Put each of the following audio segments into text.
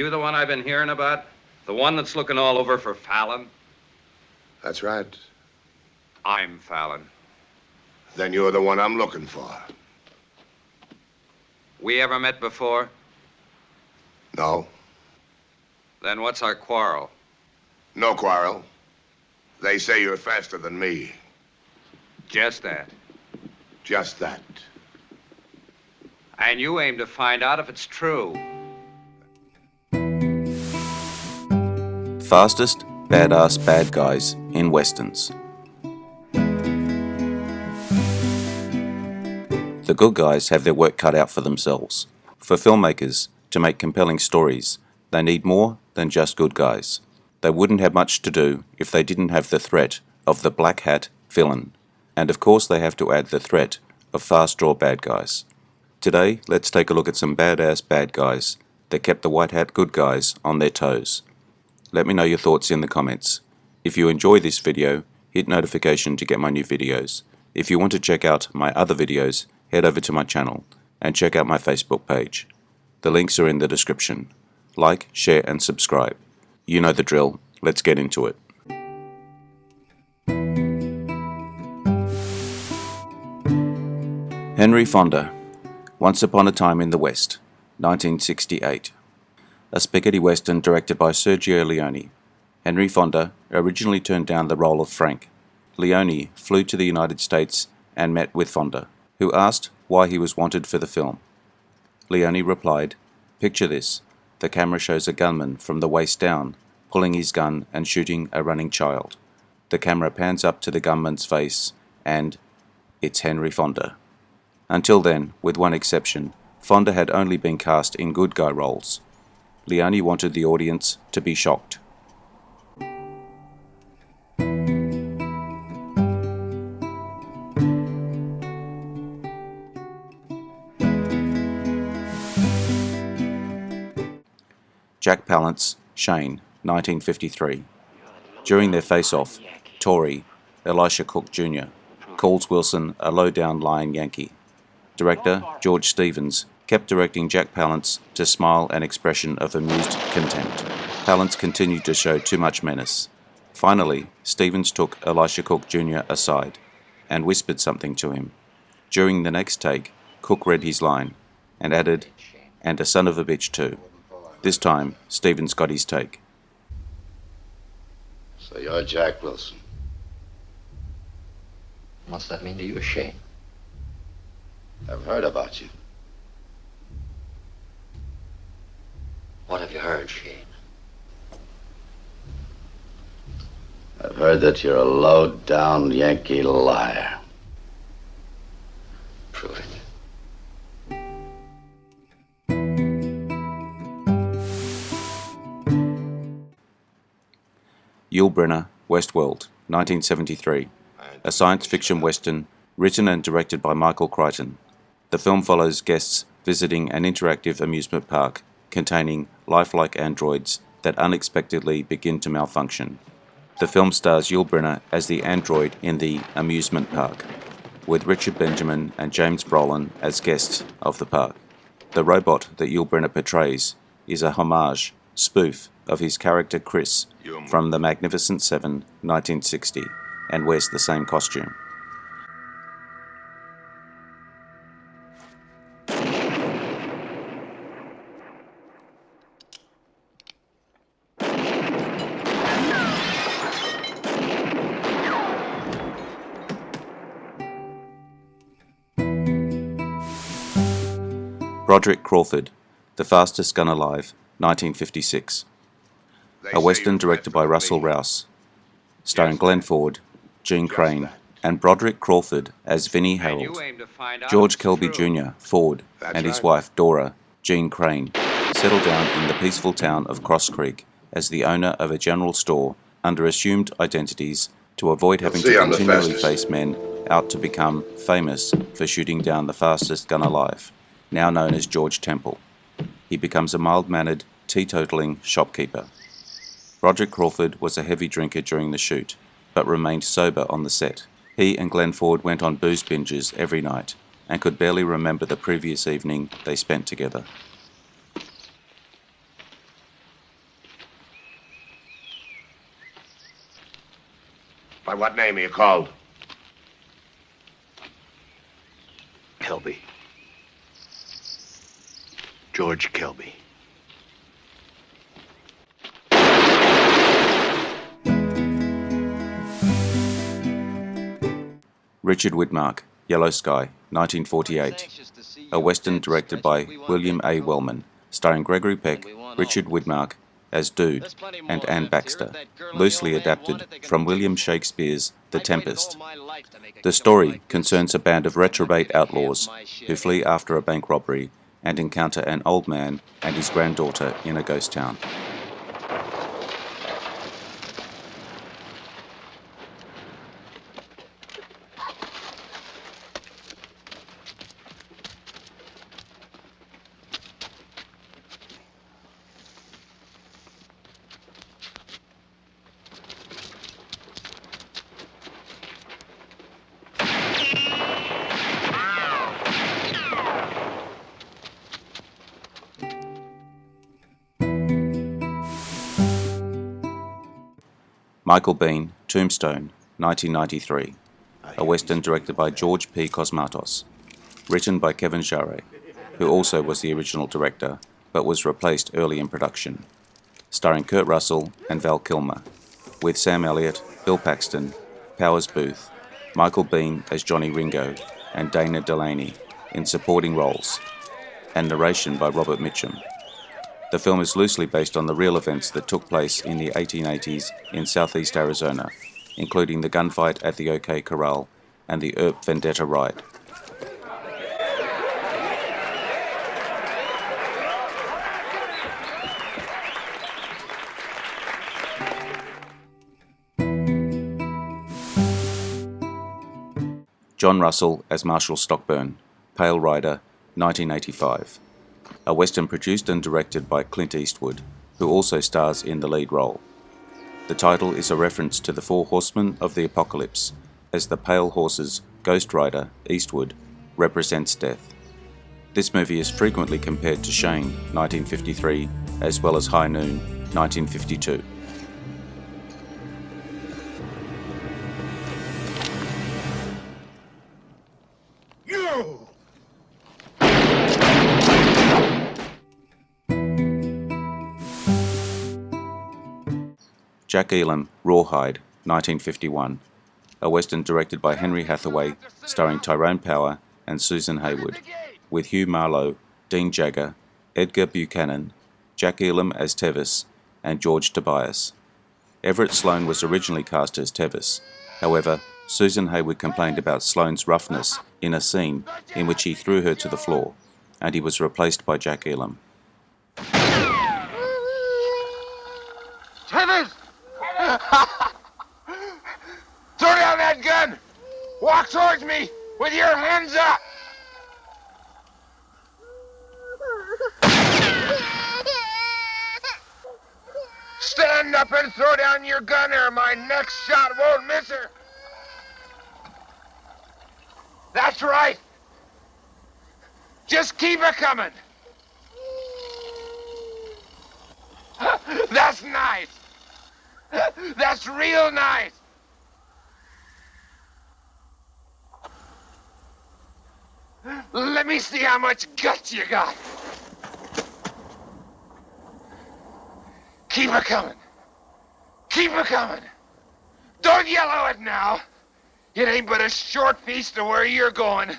you the one I've been hearing about? The one that's looking all over for Fallon? That's right. I'm Fallon. Then you're the one I'm looking for. We ever met before? No. Then what's our quarrel? No quarrel. They say you're faster than me. Just that. Just that. And you aim to find out if it's true. Fastest badass bad guys in westerns. The good guys have their work cut out for themselves. For filmmakers to make compelling stories, they need more than just good guys. They wouldn't have much to do if they didn't have the threat of the black hat villain. And of course they have to add the threat of fast draw bad guys. Today, let's take a look at some badass bad guys that kept the white hat good guys on their toes. Let me know your thoughts in the comments. If you enjoy this video, hit notification to get my new videos. If you want to check out my other videos, head over to my channel and check out my Facebook page. The links are in the description. Like, share and subscribe. You know the drill. Let's get into it. Henry Fonda, Once Upon a Time in the West, 1968. A spaghetti western directed by Sergio Leone. Henry Fonda originally turned down the role of Frank. Leone flew to the United States and met with Fonda, who asked why he was wanted for the film. Leone replied, "Picture this. The camera shows a gunman from the waist down, pulling his gun and shooting a running child. The camera pans up to the gunman's face, and it's Henry Fonda." Until then, with one exception, Fonda had only been cast in good guy roles. Leone wanted the audience to be shocked. Jack Palance, Shane, 1953. During their face-off, Tory, Elisha Cook Jr., calls Wilson a low-down lying Yankee. Director George Stevens kept directing Jack Palance to smile an expression of amused contempt. Palance continued to show too much menace. Finally, Stevens took Elisha Cook Jr. aside and whispered something to him. During the next take, Cook read his line and added, "And a son of a bitch too." This time, Stevens got his take. So you're Jack Wilson. What's that mean to you, Shane? I've heard about you. What have you heard, Shane? I've heard that you're a low-down Yankee liar. Prove it. Yul Brynner, Westworld, 1973. A science fiction western written and directed by Michael Crichton. The film follows guests visiting an interactive amusement park containing lifelike androids that unexpectedly begin to malfunction. The film stars Yul Brynner as the android in the amusement park, with Richard Benjamin and James Brolin as guests of the park. The robot that Yul Brynner portrays is a homage, spoof, of his character Chris from The Magnificent Seven, 1960, and wears the same costume. Rodri Crawford, The Fastest Gun Alive, 1956. A western directed by Russell Rouse, starring Glenn Ford, Gene Crane, and Broderick Crawford as Vinnie Harold. George Kelby Jr., Ford, and his wife Dora, Gene Crane, settled down in the peaceful town of Cross Creek as the owner of a general store under assumed identities to avoid having to continually face men out to become famous for shooting down the fastest gun alive, now known as George Temple. He becomes a mild-mannered, teetotaling shopkeeper. Roderick Crawford was a heavy drinker during the shoot, but remained sober on the set. He and Glenn Ford went on booze binges every night, and could barely remember the previous evening they spent together. By what name are you called? Kelby. George Kelby. Richard Whitmark, Yellow Sky, 1948. A western directed by William A. Wellman, starring Gregory Peck, Richard Whitmark as Dude, and Anne Baxter, loosely adapted from William Shakespeare's The Tempest. The story concerns a band of reprobate outlaws who flee after a bank robbery and encounter an old man and his granddaughter in a ghost town. Michael Biehn, Tombstone, 1993. A western directed by George P. Cosmatos. Written by Kevin Jarre, who also was the original director, but was replaced early in production. Starring Kurt Russell and Val Kilmer, with Sam Elliott, Bill Paxton, Powers Booth, Michael Biehn as Johnny Ringo, and Dana Delaney in supporting roles, and narration by Robert Mitchum. The film is loosely based on the real events that took place in the 1880s in southeast Arizona, including the gunfight at the OK Corral and the Earp Vendetta riot. John Russell as Marshall Stockburn, Pale Rider, 1985. A western produced and directed by Clint Eastwood, who also stars in the lead role. The title is a reference to the Four Horsemen of the Apocalypse, as the pale horse's Ghost Rider, Eastwood, represents death. This movie is frequently compared to Shane, 1953, as well as High Noon, 1952. Jack Elam, Rawhide, 1951. A western directed by Henry Hathaway, starring Tyrone Power and Susan Hayward, with Hugh Marlowe, Dean Jagger, Edgar Buchanan, Jack Elam as Tevis, and George Tobias. Everett Sloane was originally cast as Tevis. However, Susan Hayward complained about Sloane's roughness in a scene in which he threw her to the floor, and he was replaced by Jack Elam. Tevis! Throw down that gun! Walk towards me with your hands up! Stand up and throw down your gun or my next shot won't miss her! That's right! Just keep it coming! That's nice! That's real nice! Let me see how much guts you got. Keep it coming. Keep it coming. Don't yellow it now. It ain't but a short piece to where you're going.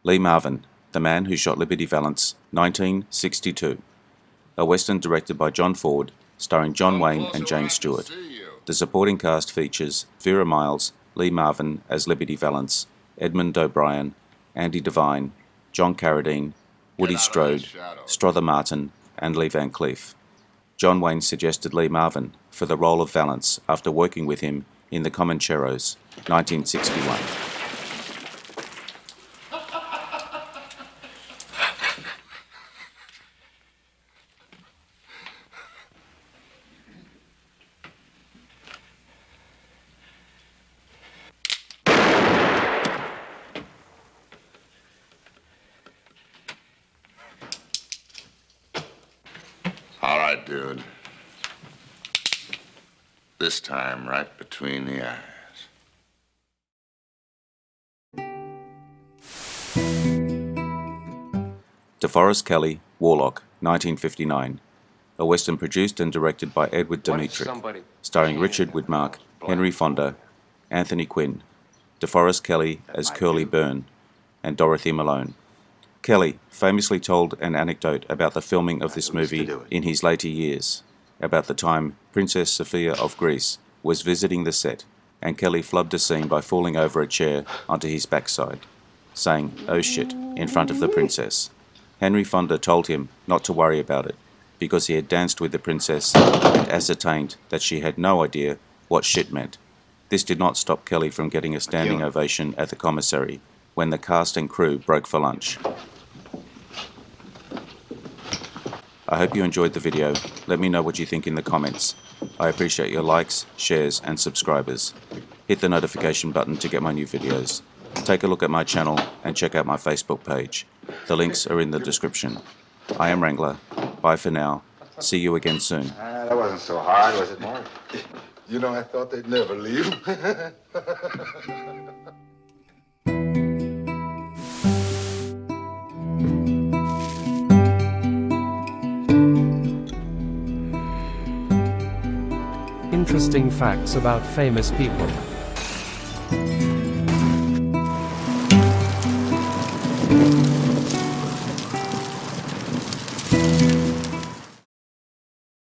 Lee Marvin, The Man Who Shot Liberty Valance, 1962. A western directed by John Ford, starring John Wayne and James Stewart. The supporting cast features Vera Miles, Lee Marvin as Liberty Valance, Edmund O'Brien, Andy Devine, John Carradine, Woody Strode, Strother Martin, and Lee Van Cleef. John Wayne suggested Lee Marvin for the role of Valance after working with him in The Comancheros, 1961. This time, right between the eyes. DeForest Kelly, Warlock, 1959. A western produced and directed by Edward Dmytryk, starring Richard Whitmark, Henry Fonda, Anthony Quinn, DeForest Kelly as Curly Byrne, and Dorothy Malone. Kelly famously told an anecdote about the filming of this movie in his later years, about the time Princess Sophia of Greece was visiting the set, and Kelly flubbed a scene by falling over a chair onto his backside, saying, "Oh shit," in front of the princess. Henry Fonda told him not to worry about it, because he had danced with the princess and ascertained that she had no idea what shit meant. This did not stop Kelly from getting a standing ovation at the commissary when the cast and crew broke for lunch. I hope you enjoyed the video. Let me know what you think in the comments. I appreciate your likes, shares, and subscribers. Hit the notification button to get my new videos. Take a look at my channel and check out my Facebook page. The links are in the description. I am Wrangler. Bye for now. See you again soon. That wasn't so hard, was it, Mark? You know, I thought they'd never leave. Interesting facts about famous people.